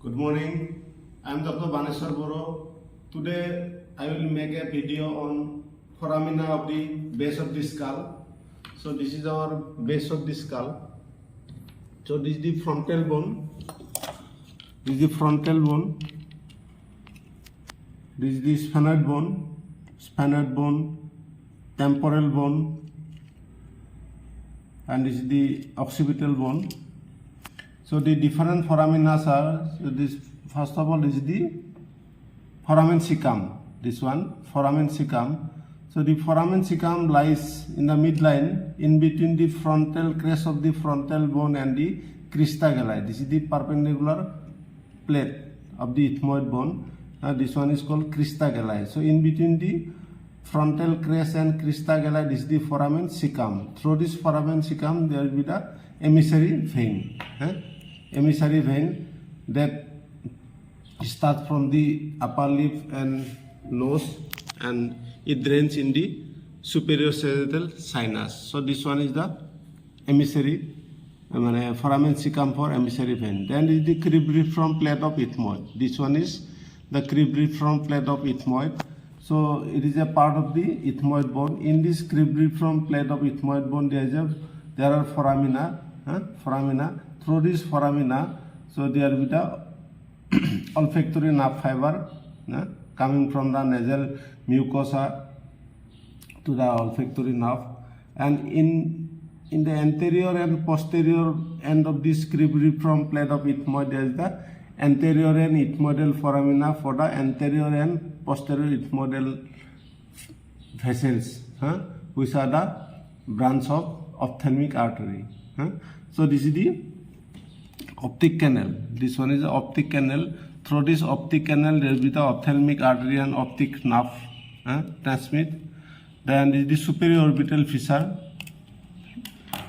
Good morning. I am Dr. Baneshwar Boro. Today I will make a video on foramina of the base of the skull. So this is our base of the skull. So this is the frontal bone. This is the frontal bone. This is the sphenoid bone, temporal bone, and this is the occipital bone. So the different foramina are, so this first of all is the foramen cecum. This one, foramen cecum. So the foramen cecum lies in the midline in between the frontal crest of the frontal bone and the crista galli. This is the perpendicular plate of the ethmoid bone. This one is called crista galli. So in between the frontal crest and crista galli, this is the foramen cecum. Through this foramen cecum, there will be the emissary vein. Emissary vein that starts from the upper lip and nose, and it drains in the superior sagittal sinus. So this one is the emissary foramen cecum for emissary vein. Then is the cribriform plate of ethmoid. This one is the cribriform plate of ethmoid. So it is a part of the ethmoid bone. In this cribriform plate of ethmoid bone, there are foramina. Foramina. Through this foramina, so there will be the olfactory nerve fiber coming from the nasal mucosa to the olfactory nerve, and in the anterior and posterior end of this cribriform plate of ethmoid, there is the anterior and ethmoidal foramina for the anterior and posterior ethmoidal vessels, which are the branch of ophthalmic artery. So this is the optic canal. This one is the optic canal. Through this optic canal, there will be the ophthalmic artery and optic nerve transmit. Then this is the superior orbital fissure.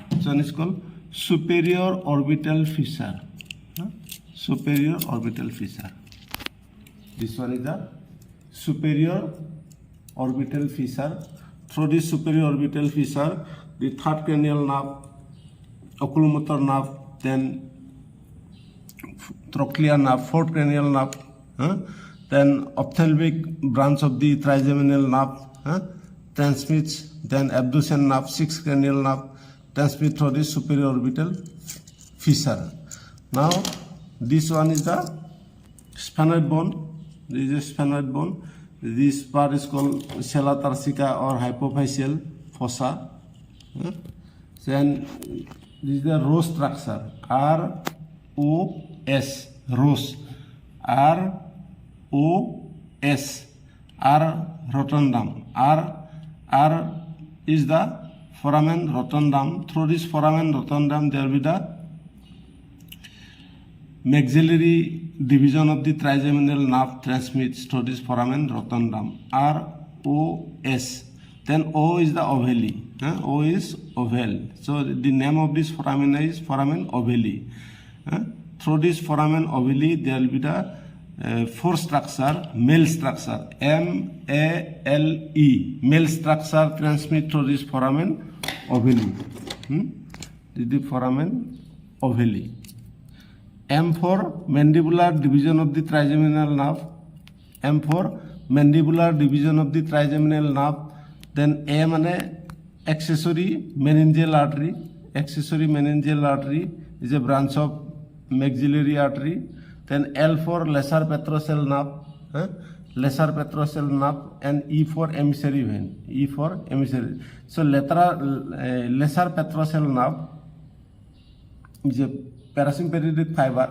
This one is called superior orbital fissure. Superior orbital fissure. This one is the superior orbital fissure. Through this superior orbital fissure, the third cranial nerve, oculomotor nerve, then trochlear nerve, fourth cranial nerve, then ophthalmic branch of the trigeminal nerve transmits, then abducens nerve, sixth cranial nerve transmits through this superior orbital fissure. Now this one is the sphenoid bone. This is a sphenoid bone. This part is called sella turcica or hypophyseal fossa. Then this is the Ross structure, R-O-S, Ross, R-O-S, R rotundum, R is the foramen rotundum. Through this foramen rotundum, there will be the maxillary division of the trigeminal nerve transmits through this foramen rotundum, R-O-S. Then O is the ovale. O is ovale. So the name of this foramina is foramen ovale. Through this foramen ovale, there will be the fourth structure, male structure, M-A-L-E. Male structure transmit through this foramen ovale. This is the foramen ovale. M for mandibular division of the trigeminal nerve. M for mandibular division of the trigeminal nerve. Then A mane accessory meningeal artery. Accessory meningeal artery is a branch of maxillary artery. Then L for lesser petrosal nerve, lesser petrosal nerve, and E for emissary vein. E for emissary. So lesser petrosal nerve is a parasympathetic fiber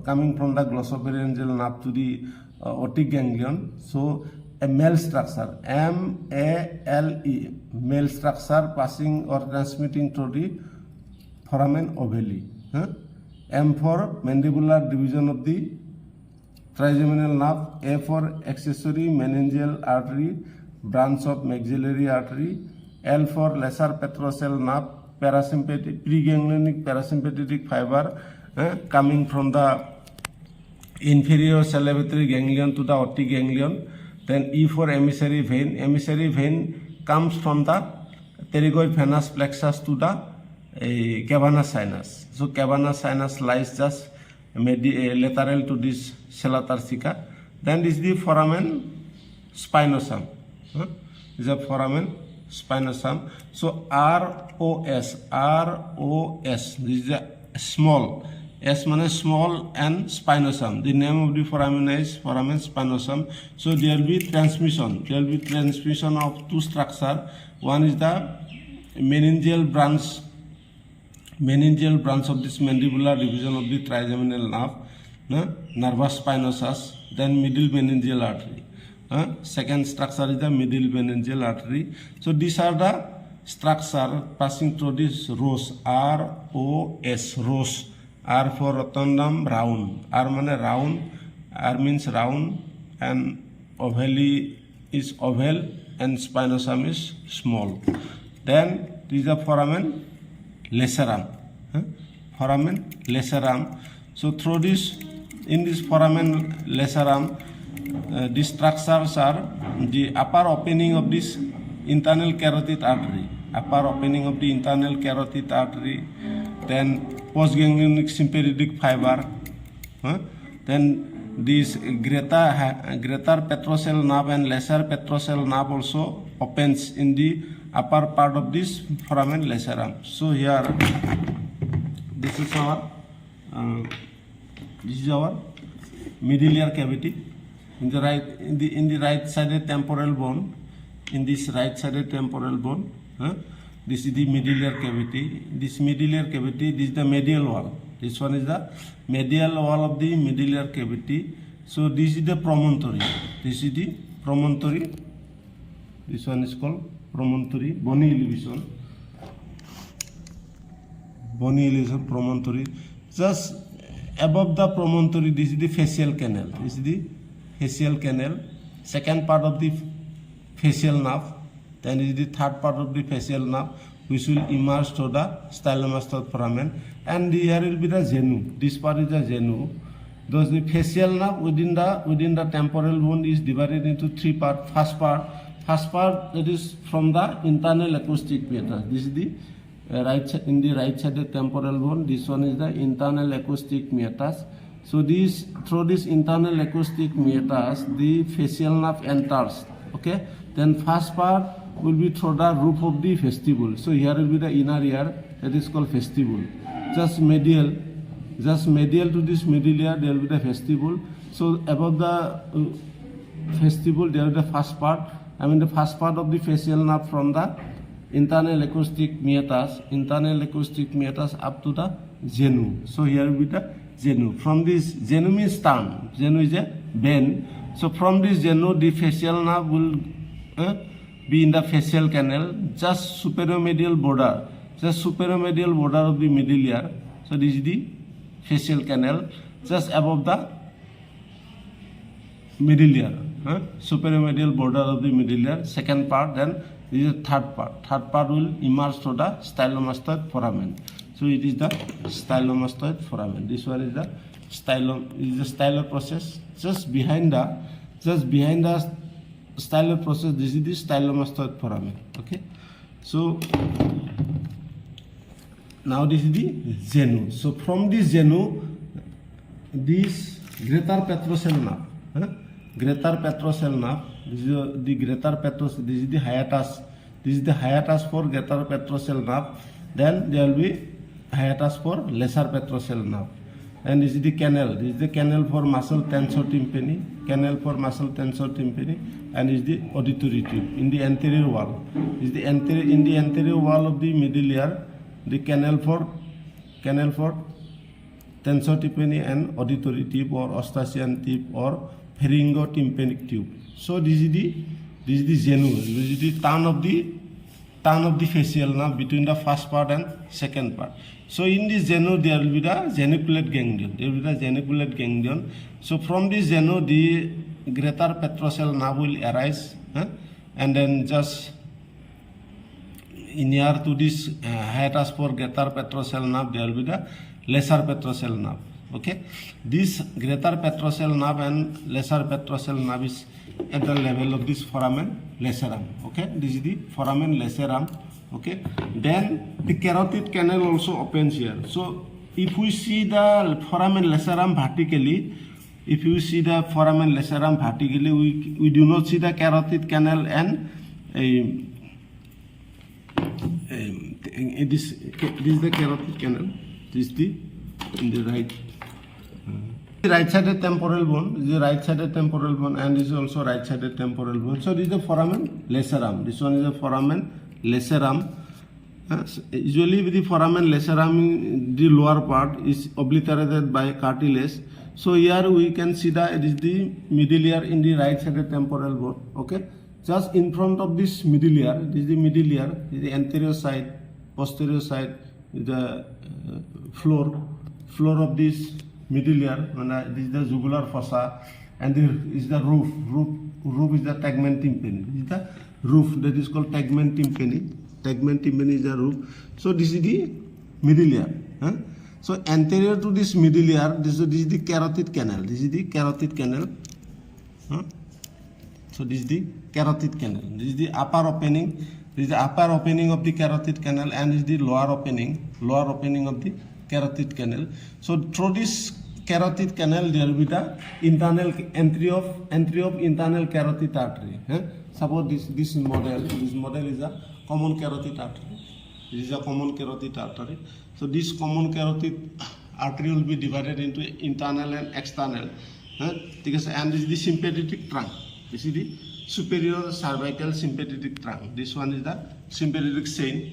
coming from the glossopharyngeal nerve to the otic ganglion. So a male structure, M-A-L-E, male structure passing or transmitting to the foramen ovale. M for mandibular division of the trigeminal nerve. A for accessory meningeal artery, branch of maxillary artery. L for lesser petrosal nerve, parasympathetic, preganglionic parasympathetic fiber coming from the inferior salivatory ganglion to the otic ganglion. Then E for emissary vein. Emissary vein comes from the pterygoid venous plexus to the a cavernous sinus. So cavernous sinus lies just lateral to this sella turcica. Then this is the foramen spinosum. This is a foramen spinosum. So ROS, this is a small. S means small and spinosum. The name of the foramen is foramen spinosum. So there will be transmission. There will be transmission of two structures. One is the meningeal branch of this mandibular division of the trigeminal nerve, nervus spinosus, then middle meningeal artery. Second structure is the middle meningeal artery. So these are the structure passing through this ROS, ROS, ROS. R for rotundum, round. R means round. R means round, and ovale is oval, and spinosum is small. Then this is the foramen lacerum. Foramen lacerum. So through this, in this foramen lacerum, these structures are the upper opening of this internal carotid artery. Upper opening of the internal carotid artery. Then postganglionic symphysitic fiber, then this greater petrosal nerve and lesser petrosal nerve also opens in the upper part of this foramen lacerum. So here, this is our medullary cavity. In the right sided temporal bone, in this right sided temporal bone. This is the medullary cavity. This medullary cavity, this is the medial wall. This one is the medial wall of the medullary cavity. So this is the promontory. This is the promontory. This one is called promontory, bony elevation. Bony elevation, promontory. Just above the promontory, this is the facial canal. This is the facial canal. Second part of the facial nerve. Then is the third part of the facial nerve, which will emerge to the stylomastoid foramen. And here will be the genu. This part is the genu. Thus the facial nerve within the temporal bone is divided into three parts. First part that is from the internal acoustic meatus. This is the in the right sided temporal bone. This one is the internal acoustic meatus. So through this internal acoustic meatus, the facial nerve enters. Okay. Then first part will be through the roof of the vestibule. So here will be the inner ear, that is called vestibule. Just medial to this medulla, there will be the vestibule. So above the vestibule, there is the first part. The first part of the facial nerve from the internal acoustic meatus up to the genu. So here will be the genu. From this, genu means tongue. Genu is a vein. So from this genu, the facial nerve will be in the facial canal, just superiomedial border of the medulla. So this is the facial canal, just above the medulla, superiomedial border of the medulla. Second part, then this is the third part. Third part will emerge to the stylomastoid foramen. So it is the stylomastoid foramen. This one is the stylo process. Just behind the stylo process, this is the stylomastoid foramen. Okay. So now this is the genu. So from this genu, this greater petrosal nerve, this is the greater petrosal. This is the hiatus. This is the hiatus for greater petrosal nerve. Then there will be hiatus for lesser petrosal nerve. And this is the canal. This is the canal for muscle tensor tympani. And is the auditory tube in the anterior wall. Is the in the anterior wall of the medulla, the canal for tensor tympani and auditory tube, or Eustachian tube, or pharyngotympanic tube. So this is the genu. This is the turn of the facial nerve between the first part and second part. So in this genu, there will be the geniculate ganglion. So from this genu, the greater petrosal nerve will arise, and then just near to this hiatus for greater petrosal nerve, there will be the lesser petrosal nerve. Okay, this greater petrosal nerve and lesser petrosal nerve is at the level of this foramen lacerum. Okay, this is the foramen lacerum Okay, then the carotid canal also opens here. So if we see the foramen lacerum vertically, we do not see the carotid canal and this is the carotid canal. This is the in the right. The right-sided temporal bone is the right-sided temporal bone, and this is also right-sided temporal bone. So this is the foramen lacerum. This one is the foramen lacerum. Usually with the foramen lacerum, the lower part is obliterated by cartilage. So here we can see that it is the middle ear in the right-sided temporal bone. Okay, just in front of this middle ear, this is the middle ear. This is the anterior side, posterior side, the floor of this middle ear. This is the jugular fossa, and this is the roof. Roof is the tegmen tympani. This is the roof that is called tegmen tympani. Tegmen tympani is the roof. So this is the middle ear. So anterior to this middle ear, this is the carotid canal. This is the carotid canal. So this is the carotid canal. This is the upper opening. This is the upper opening of the carotid canal, and this is the lower opening of the carotid canal. So through this carotid canal, there will be the internal entry of internal carotid artery. Suppose this model is a common carotid artery. This is a common carotid artery. So this common carotid artery will be divided into internal and external. And this is the sympathetic trunk. This is the superior cervical sympathetic trunk. This one is the sympathetic chain.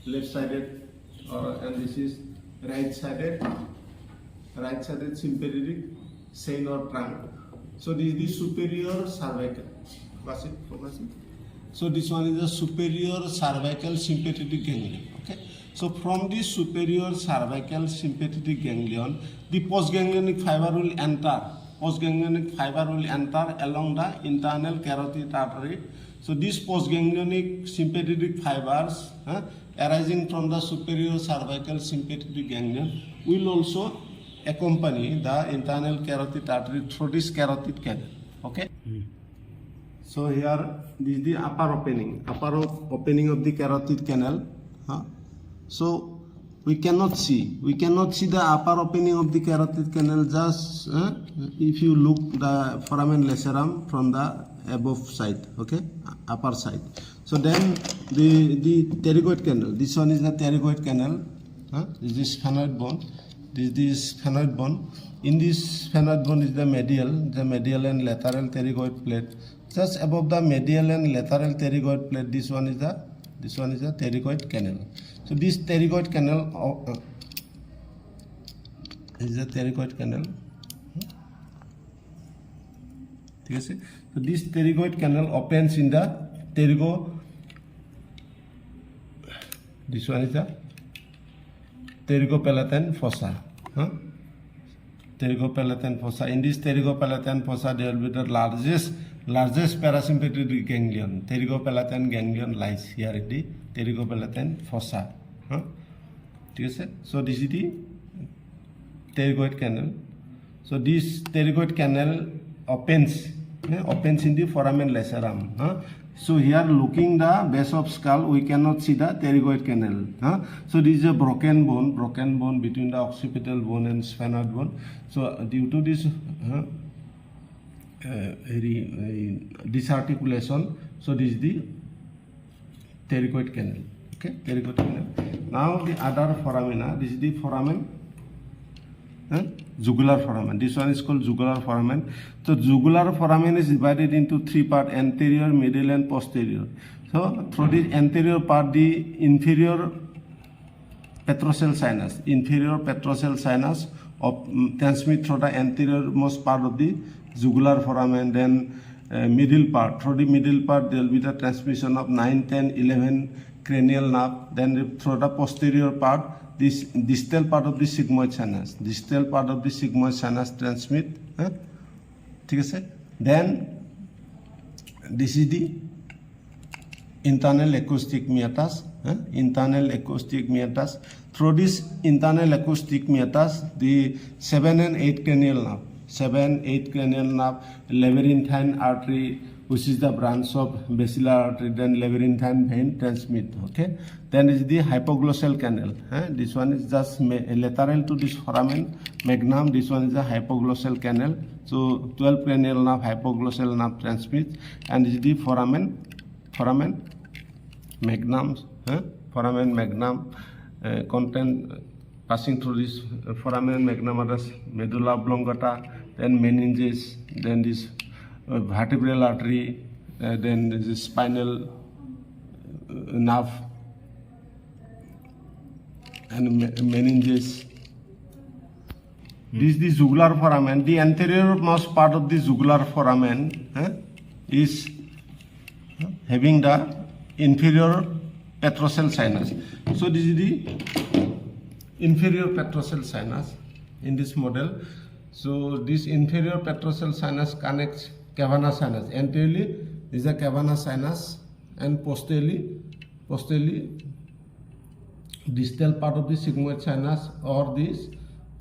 Left-sided, and this is right-sided sympathetic chain or trunk. So this is the superior cervical. So this one is the superior cervical sympathetic ganglion. Okay. So from the superior cervical sympathetic ganglion, the postganglionic fiber will enter. Postganglionic fiber will enter along the internal carotid artery. So these postganglionic sympathetic fibers arising from the superior cervical sympathetic ganglion will also accompany the internal carotid artery through this carotid canal. Okay. So here this is the upper opening of the carotid canal. So we cannot see the upper opening of the carotid canal just if you look the foramen lacerum from the above side, okay, upper side. So then the pterygoid canal. This one is the pterygoid canal. This is sphenoid bone. This sphenoid bone. In this sphenoid bone is the medial and lateral pterygoid plate. Just above the medial and lateral pterygoid plate, this one is the pterygoid canal. So this pterygoid canal is the pterygoid canal. So this pterygoid canal opens in the this one is the pterygopalatine fossa. Pterygopalatine fossa. In this pterygopalatine fossa, there will be the largest parasympathetic ganglion. Pterygopalatine ganglion lies here in the pterygopalatine fossa. So this is the pterygoid canal. So this pterygoid canal opens in the foramen lacerum. So here looking the base of skull, we cannot see the pterygoid canal. So this is a broken bone between the occipital bone and sphenoid bone. So due to this disarticulation, so this is the pterygoid canal. Okay, pterygoid canal. Now the other foramina. This is the foramen. Jugular foramen. This one is called jugular foramen. So jugular foramen is divided into three parts: anterior, middle, and posterior. So through the anterior part, the inferior petrocell sinus transmit through the anterior most part of the jugular foramen. Then middle part. Through the middle part, there will be the transmission of 9, 10, 11 cranial nerve. Then through the posterior part, this distal part of the sigmoid sinus transmit. Then this is the internal acoustic meatus. Through this internal acoustic meatus, the 7 and 8 cranial nerve, labyrinthine artery which is the branch of basilar artery, then labyrinthine vein transmit. Okay, then is the hypoglossal canal. This one is just lateral to this foramen magnum. This one is the hypoglossal canal. So 12 cranial nerve, hypoglossal nerve transmits, and is the foramen magnum. Foramen magnum content passing through this foramen magnum are the medulla oblongata, then meninges, then this vertebral artery, then the spinal nerve and meninges. This is the jugular foramen. The anterior-most part of the jugular foramen is having the inferior petrosal sinus. So this is the inferior petrosal sinus in this model. So this inferior petrosal sinus connects cavernous sinus. Anteriorly is the cavernous sinus, and posteriorly distal part of the sigmoid sinus, or this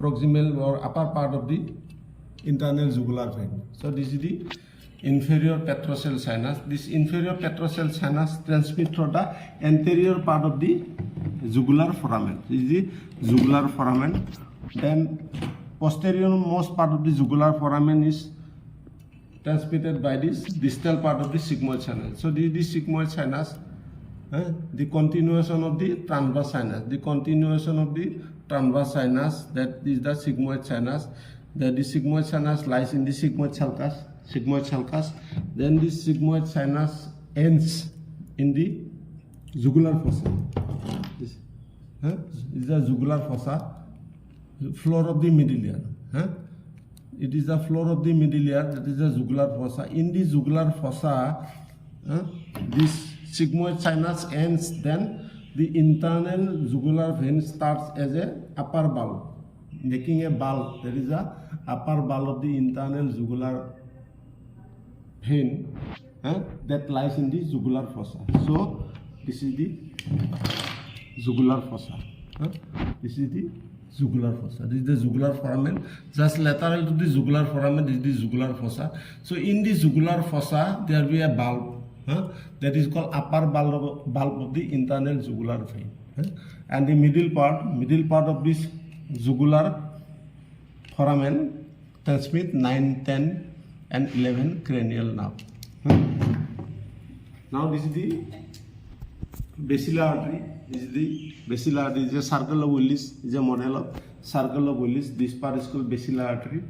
proximal or upper part of the internal jugular vein. So this is the inferior petrosal sinus. This inferior petrosal sinus transmits through the anterior part of the jugular foramen. This is the jugular foramen. Then posterior most part of the jugular foramen is transmitted by this distal part of the sigmoid sinus. So this is the sigmoid sinus, the continuation of the transverse sinus. The continuation of the transverse sinus, that is the sigmoid sinus. The sigmoid sinus lies in the sigmoid sulcus. Then this sigmoid sinus ends in the jugular fossa. This is the jugular fossa, floor of the middle ear. It is the floor of the middle ear, that is the jugular fossa. In the jugular fossa, this sigmoid sinus ends, then the internal jugular vein starts as a upper bulb, making a bulb. There is a upper bulb of the internal jugular vein that lies in the jugular fossa. So this is the jugular fossa. This is the jugular fossa. This is the jugular foramen. Just lateral to the jugular foramen is the jugular fossa. So in the jugular fossa there will be a bulb that is called upper bulb of the internal jugular vein. And the middle part of this jugular foramen transmit 9, 10 and 11 cranial nerve. Now this is the basilar artery. This is the basilar artery. Is a circle of Willis. Is a model of circle of Willis. This part is called basilar artery.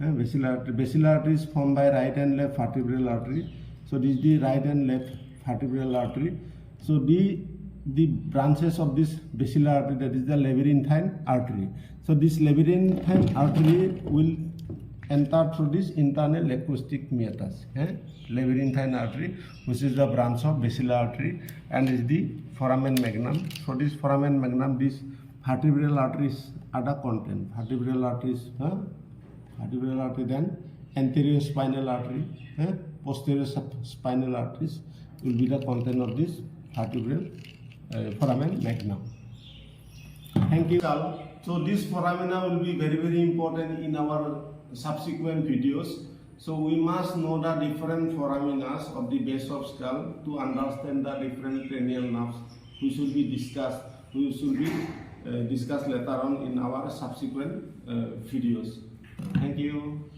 Basilar artery is formed by right and left vertebral artery. So this is the right and left vertebral artery. So the branches of this basilar artery, that is the labyrinthine artery. So this labyrinthine artery will enter through this internal acoustic meatus. Labyrinthine artery, which is the branch of basilar artery, and is the foramen magnum. So this foramen magnum, these vertebral arteries are the content. Vertebral arteries, then anterior spinal artery, posterior spinal arteries will be the content of this vertebral foramen magnum. Thank you. So this foramina will be very, very important in our subsequent videos. So we must know the different foramina of the base of skull to understand the different cranial nerves, which will be discussed. Discussed later on in our subsequent videos. Thank you.